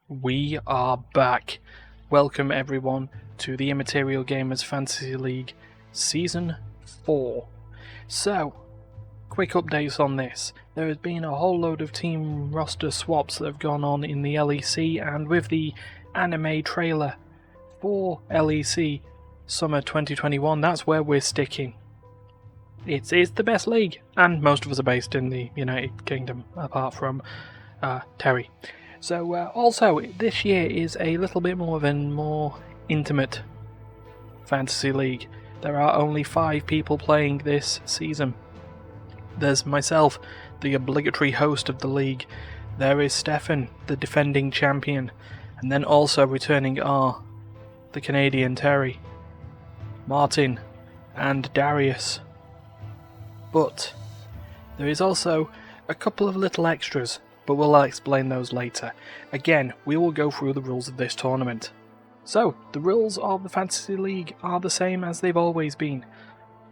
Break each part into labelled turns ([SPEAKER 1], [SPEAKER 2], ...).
[SPEAKER 1] We are back. Welcome everyone to the Immaterial Gamers Fantasy League Season 4. So, quick updates on this. There has been a whole load of team roster swaps that have gone on in the LEC, and with the anime trailer for LEC Summer 2021, that's where we're sticking. It's the best league, and most of us are based in the United Kingdom, apart from Terry. So also, this year is a little bit more of a more intimate fantasy league. There are only 5 people playing this season. There's myself, the obligatory host of the league. There is Stefan, the defending champion. And then also returning are the Canadian Terry, Martin, and Darius. But there is also a couple of little extras, but we'll explain those later. Again, we will go through the rules of this tournament. So, the rules of the Fantasy League are the same as they've always been.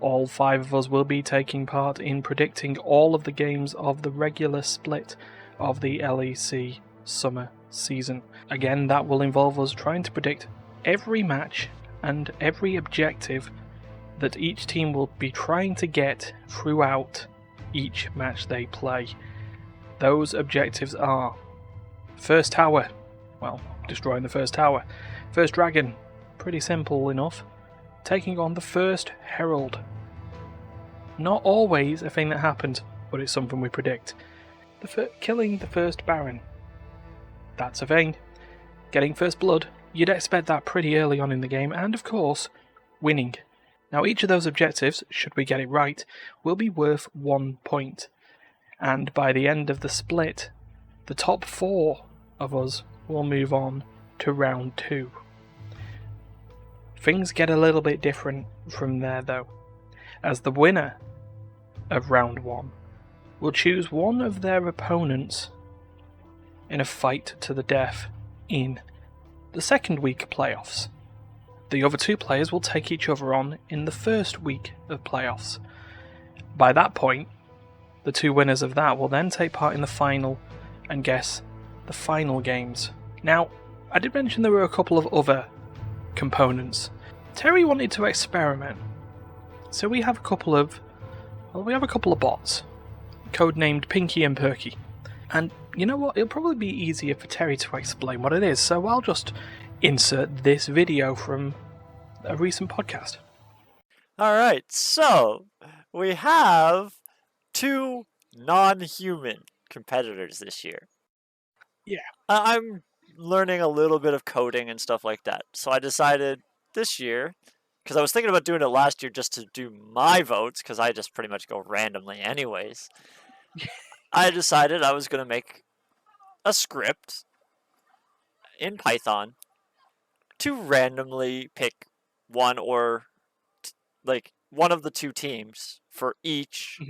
[SPEAKER 1] All 5 of us will be taking part in predicting all of the games of the regular split of the LEC summer season. Again, that will involve us trying to predict every match and every objective that each team will be trying to get throughout each match they play. Those objectives are first tower, well, destroying the first tower. First dragon, pretty simple enough. Taking on the first herald. Not always a thing that happens, but it's something we predict. Killing the first baron. That's a thing. Getting first blood, you'd expect that pretty early on in the game, and of course, winning. Now each of those objectives, should we get it right, will be worth 1 point. And by the end of the split, the top 4 of us will move on to round 2. Things get a little bit different from there though, as the winner of round 1 will choose one of their opponents in a fight to the death in the second week of playoffs. The other 2 players will take each other on in the first week of playoffs. By that point, the 2 winners of that will then take part in the final and guess the final games. Now, I did mention there were a couple of other components. Terry wanted to experiment, so we have a couple of bots, codenamed Pinky and Perky. And you know what? It'll probably be easier for Terry to explain what it is, so I'll just insert this video from a recent podcast.
[SPEAKER 2] Alright, so we have 2 non-human competitors this year.
[SPEAKER 1] Yeah.
[SPEAKER 2] I'm learning a little bit of coding and stuff like that, so I decided this year, because I was thinking about doing it last year just to do my votes, because I just pretty much go randomly anyways. I decided I was going to make a script in Python to randomly pick one or one of the 2 teams for each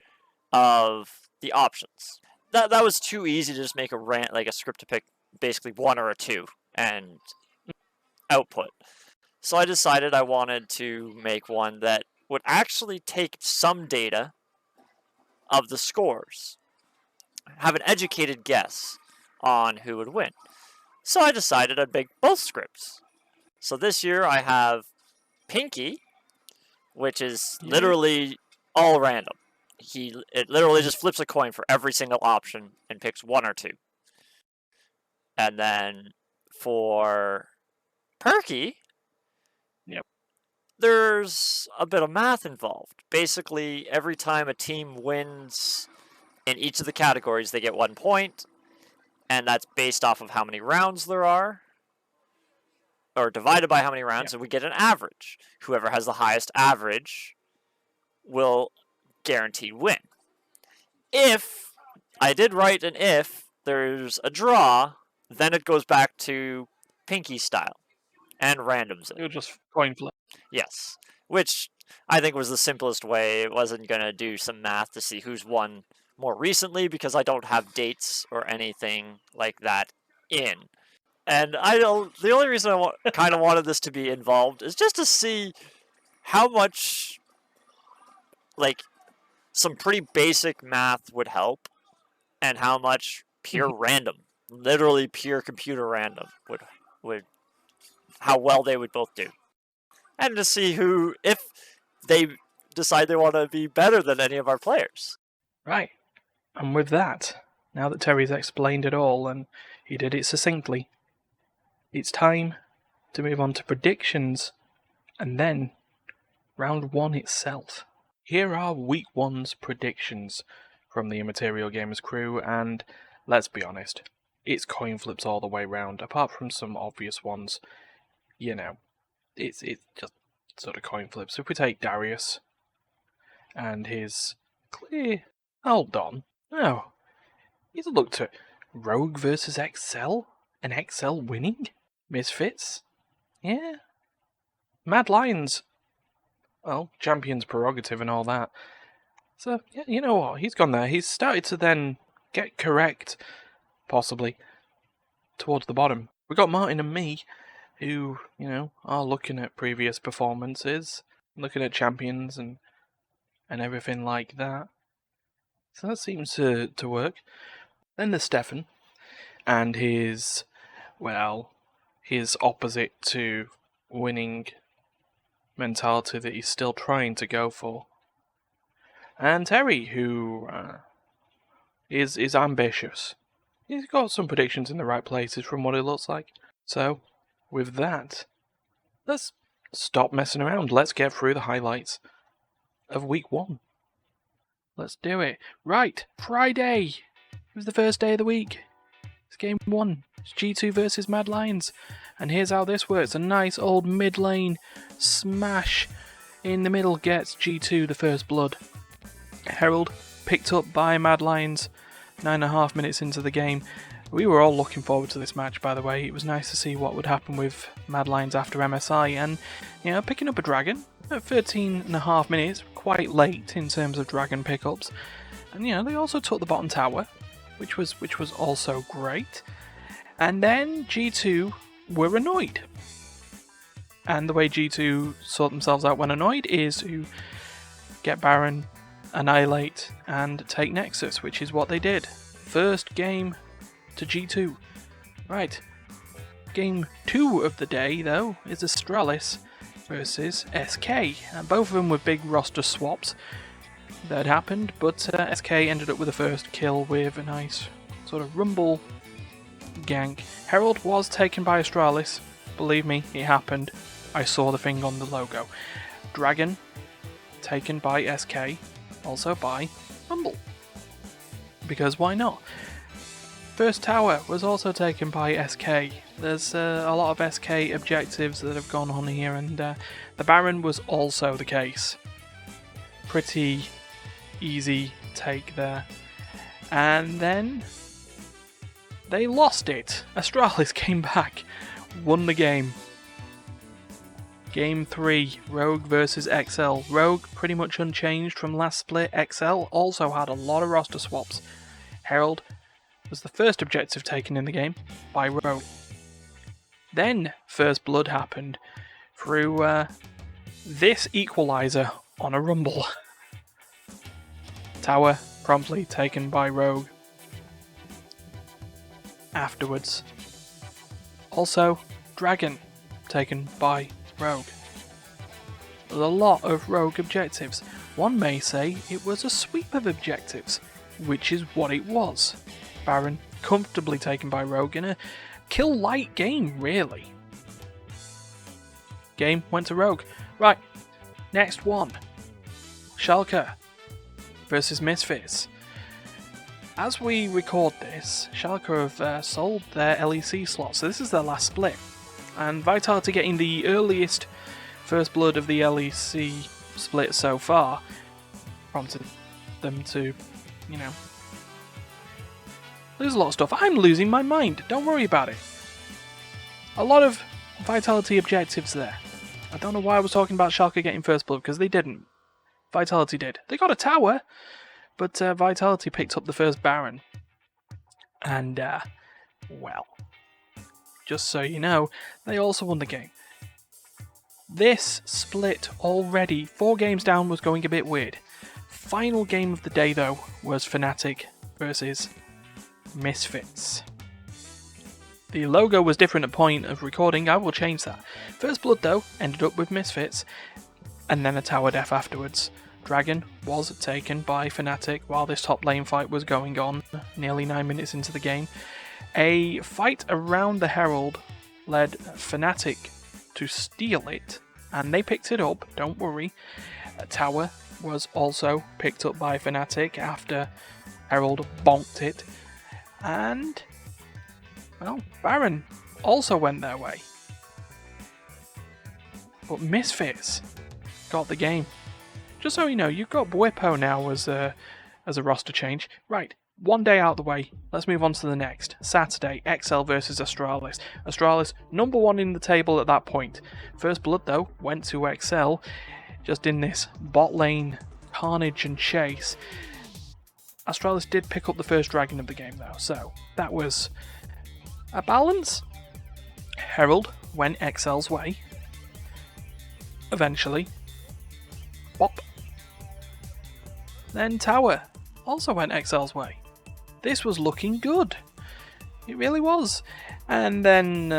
[SPEAKER 2] of the options. That was too easy to just make a script to pick basically 1 or a 2 and output. So I decided I wanted to make one that would actually take some data of the scores, have an educated guess on who would win. So I decided I'd make both scripts. So this year I have Pinky, which is literally all random. It literally just flips a coin for every single option and picks 1 or 2. And then for Perky, there's a bit of math involved. Basically, every time a team wins in each of the categories, they get 1 point, and that's based off of how many rounds there are, or divided by how many rounds, and we get an average. Whoever has the highest average will guaranteed win. If I did write an if there's a draw, then it goes back to Pinky style and randoms it.
[SPEAKER 1] You'll just coin flip.
[SPEAKER 2] Yes, which I think was the simplest way. It wasn't going to do some math to see who's won more recently, because I don't have dates or anything like that in. And the only reason I kind of wanted this to be involved is just to see how much, some pretty basic math would help, and how much pure random literally pure computer random would how well they would both do, and to see who, if they decide they want to be better than any of our players.
[SPEAKER 1] Right. And with that, now that Terry's explained it all, and he did it succinctly, it's time to move on to predictions, and then round 1 itself. Here are week 1's predictions from the Immaterial Gamers crew, and let's be honest, it's coin flips all the way round, apart from some obvious ones. You know, it's just sort of coin flips. If we take Darius and his clear... Hold on. No. He's looked at Rogue versus XL, and XL winning? Misfits? Yeah. Mad Lions. Well, champion's prerogative and all that. So, yeah, you know what? He's gone there. He's started to then get correct, possibly, towards the bottom. We got Martin and me, who, you know, are looking at previous performances, looking at champions and everything like that. So that seems to work. Then there's Stefan, and his opposite to winning mentality that he's still trying to go for. And Terry, who is ambitious. He's got some predictions in the right places from what it looks like. So, with that, let's stop messing around. Let's get through the highlights of week 1. Let's do it. Right, Friday. It was the first day of the week. It's game 1. It's G2 versus Mad Lions. And here's how this works. A nice old mid lane smash in the middle gets G2 the first blood. Herald picked up by Mad Lions 9.5 minutes into the game. We were all looking forward to this match, by the way. It was nice to see what would happen with Mad Lions after MSI, and, you know, picking up a dragon at 13.5 minutes, quite late in terms of dragon pickups. And, you know, they also took the bottom tower, which was also great. And then G2 were annoyed. And the way G2 sort themselves out when annoyed is to get Baron, annihilate, and take Nexus, which is what they did. First game to G2. Right. Game 2 of the day, though, is Astralis versus SK. And both of them were big roster swaps that happened, but SK ended up with the first kill with a nice sort of rumble gank. Herald was taken by Astralis. Believe me, it happened. I saw the thing on the logo. Dragon taken by SK, also by Rumble. Because why not? First tower was also taken by SK. There's a lot of SK objectives that have gone on here, and the Baron was also the case. Pretty easy take there. And then they lost it. Astralis came back, won the game. Game 3, Rogue versus XL. Rogue pretty much unchanged from last split. XL also had a lot of roster swaps. Herald was the first objective taken in the game by Rogue. Then First Blood happened through this equalizer on a rumble. Tower promptly taken by Rogue. Afterwards, also Dragon taken by Rogue. There's a lot of Rogue objectives. One may say it was a sweep of objectives, which is what it was. Baron comfortably taken by Rogue in a kill-light game, really. Game went to Rogue. Right, next one. Schalke versus Misfits. As we record this, Schalke have sold their LEC slot, so this is their last split. And Vitality getting the earliest first blood of the LEC split so far prompted them to, you know, lose a lot of stuff. I'm losing my mind, don't worry about it. A lot of Vitality objectives there. I don't know why I was talking about Schalke getting first blood, because they didn't. Vitality did. They got a tower, but Vitality picked up the first Baron. And, well, just so you know, they also won the game. This split already, 4 games down, was going a bit weird. Final game of the day, though, was Fnatic versus Misfits. The logo was different at point of recording, I will change that. First Blood, though, ended up with Misfits, and then a tower death afterwards. Dragon was taken by Fnatic while this top lane fight was going on, nearly 9 minutes into the game. A fight around the Herald led Fnatic to steal it, and they picked it up, don't worry. A tower was also picked up by Fnatic after Herald bonked it, and, well, Baron also went their way. But Misfits got the game. Just so you know, you've got Bwipo now as a roster change. Right, one day out of the way, let's move on to the next. Saturday, XL versus Astralis. Astralis, number 1 in the table at that point. First Blood, though, went to XL, just in this bot lane carnage and chase. Astralis did pick up the first dragon of the game, though, so that was a balance. Herald went XL's way. Eventually. Bop. Then Tower also went XL's way. This was looking good. It really was. And then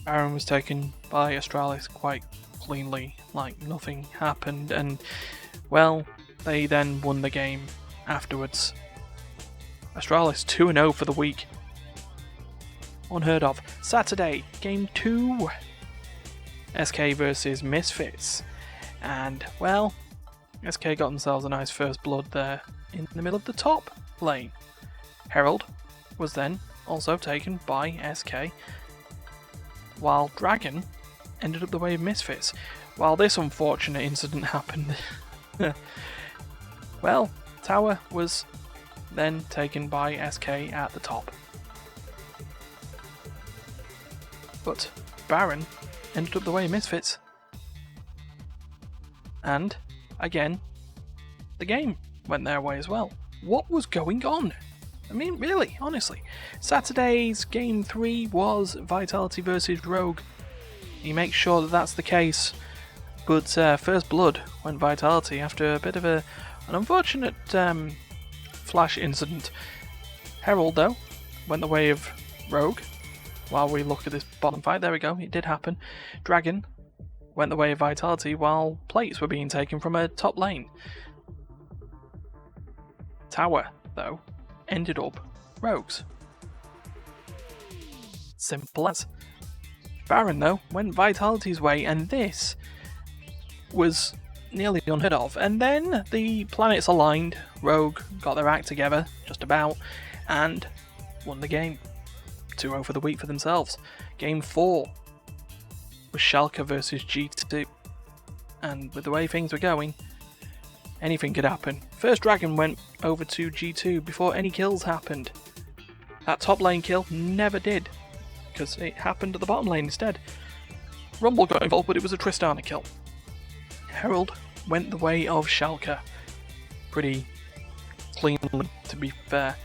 [SPEAKER 1] Baron was taken by Astralis quite cleanly, like nothing happened. And, well, they then won the game afterwards. Astralis 2-0 for the week. Unheard of. Saturday, game 2. SK versus Misfits. And, well, SK got themselves a nice first blood there in the middle of the top lane. Herald was then also taken by SK, while Dragon ended up the way of Misfits. While this unfortunate incident happened, well, Tower was then taken by SK at the top. But Baron ended up the way of Misfits. And, again, the game went their way as well. What was going on? I mean, really, honestly. Saturday's Game 3 was Vitality versus Rogue. You make sure that that's the case. But First Blood went Vitality after a bit of an unfortunate flash incident. Herald, though, went the way of Rogue. While we look at this bottom fight, there we go, it did happen. Dragon went the way of Vitality while plates were being taken from a top lane. Tower, though, ended up Rogues. Simple as. Baron, though, went Vitality's way, and this was nearly unheard of. And then the planets aligned, Rogue got their act together, just about, and won the game. 2-0 for the week for themselves. Game 4 was Schalke versus G2. And with the way things were going, anything could happen. First Dragon went over to G2 before any kills happened. That top lane kill never did, because it happened at the bottom lane instead. Rumble got involved, but it was a Tristana kill. Herald went the way of Schalke. Pretty cleanly, to be fair.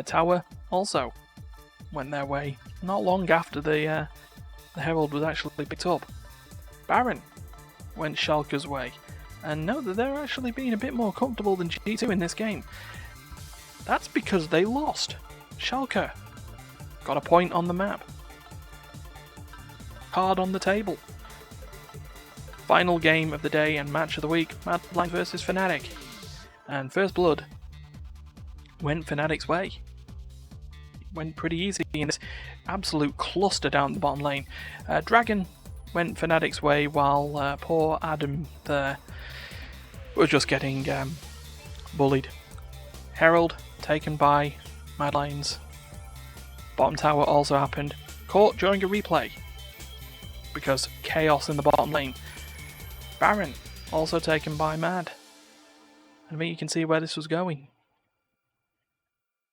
[SPEAKER 1] Tower also went their way not long after the Herald was actually picked up. Baron went Schalke's way, and note that they're actually being a bit more comfortable than G2 in this game. That's because they lost. Schalke got a point on the map. Card on the table. Final game of the day and match of the week, Mad Lions versus Fnatic. And First Blood went Fnatic's way. Went pretty easy in this absolute cluster down the bottom lane. Dragon went Fnatic's way while poor Adam there was just getting bullied. Herald taken by Mad Lions. Bottom tower also happened. Caught during a replay because chaos in the bottom lane. Baron also taken by Mad. And I think you can see where this was going,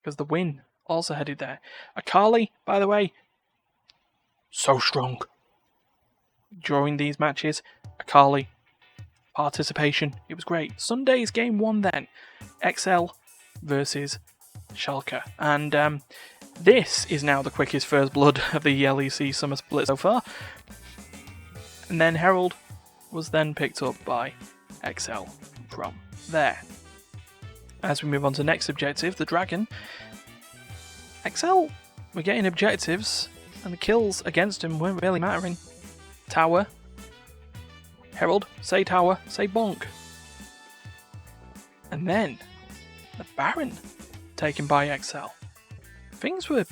[SPEAKER 1] because the win also headed there. Akali, by the way, so strong. During these matches, Akali, participation, it was great. Sunday's game 1 then, XL versus Schalke. And this is now the quickest First Blood of the LEC Summer Split so far. And then Herald was then picked up by XL from there. As we move on to next objective, the Dragon. XL were getting objectives and the kills against him weren't really mattering. Tower. Herald, say tower, say bonk. And then, the Baron, taken by XL. Things were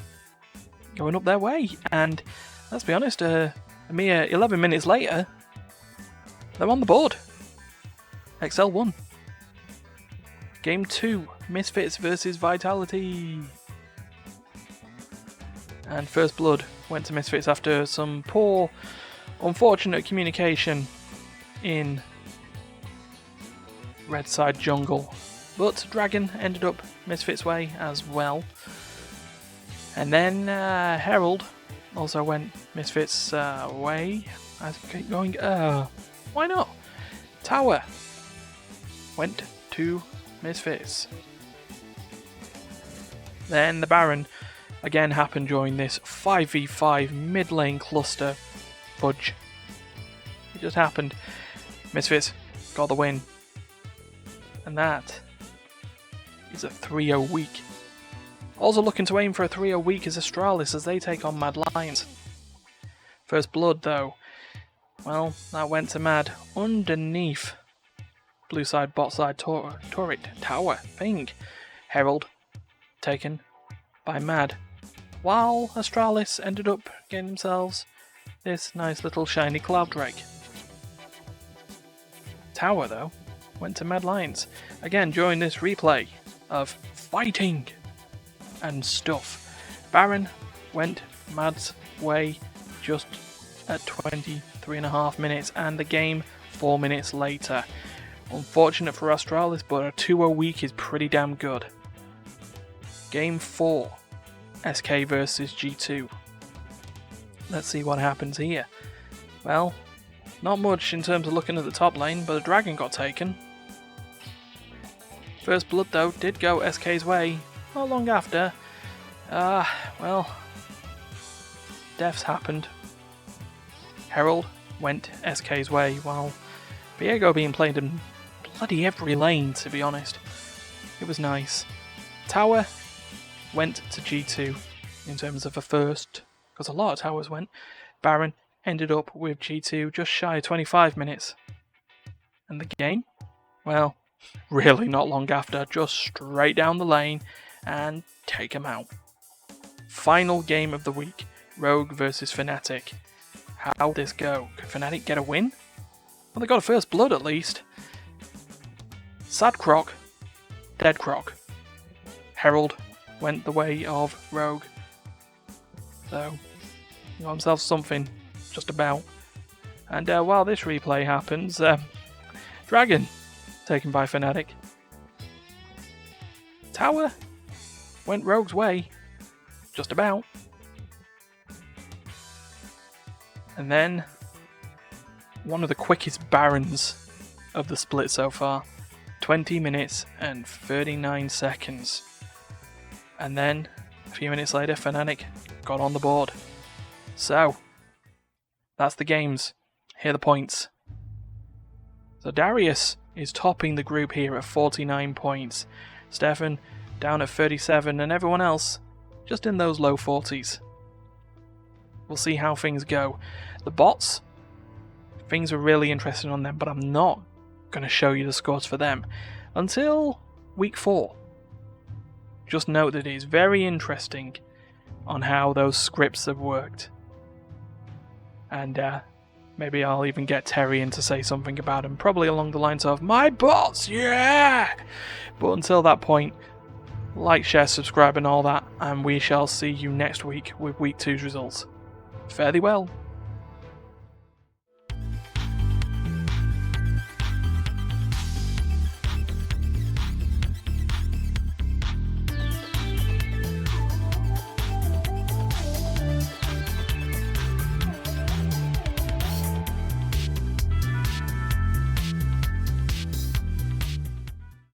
[SPEAKER 1] going up their way, and let's be honest, a mere 11 minutes later, they're on the board. XL won. Game 2, Misfits versus Vitality. And First Blood went to Misfits after some poor, unfortunate communication in Red Side Jungle. But Dragon ended up Misfits' way as well. And then Herald also went Misfits' way. I keep going, why not? Tower went to Misfits. Then the Baron again happened during this 5v5 mid lane cluster fudge. It just happened. Misfits got the win. And that is a 3-0 week. Also looking to aim for a 3-0 week is Astralis as they take on Mad Lions. First Blood though, well, that went to Mad underneath blue side, bot side, turret, tower, thing. Herald taken by Mad. While Astralis ended up getting themselves this nice little shiny Cloud Drake. Tower though went to Mad Lions. Again during this replay of fighting and stuff. Baron went Mad's way just at 23.5 minutes and the game 4 minutes later. Unfortunate for Astralis, but a 2-0 week is pretty damn good. Game 4, SK versus G2. Let's see what happens here. Well, not much in terms of looking at the top lane, but the Dragon got taken. First Blood though did go SK's way not long after. Well, deaths happened. Herald went SK's way while Viego being played in bloody every lane, to be honest. It was nice. Tower went to G2 in terms of a first, because a lot of towers went. Baron ended up with G2 just shy of 25 minutes. And the game? Well, really not long after, just straight down the lane and take him out. Final game of the week, Rogue versus Fnatic. How'd this go? Could Fnatic get a win? Well, they got a First Blood at least. Sad Croc, Dead Croc. Herald went the way of Rogue. So, he got himself something, just about. And while this replay happens, Dragon taken by Fnatic. Tower went Rogue's way, just about. And then, one of the quickest Barons of the split so far. 20 minutes and 39 seconds. And then, a few minutes later, Fnatic got on the board. So, that's the games. Here are the points. So Darius is topping the group here at 49 points. Stefan down at 37, and everyone else just in those low 40s. We'll see how things go. The bots, things are really interesting on them, but I'm not going to show you the scores for them until week 4. Just note that it is very interesting on how those scripts have worked. And maybe I'll even get Terry in to say something about him, probably along the lines of, "My bots, yeah!" But until that point, like, share, subscribe and all that, and we shall see you next week with week 2's results. Fare thee well.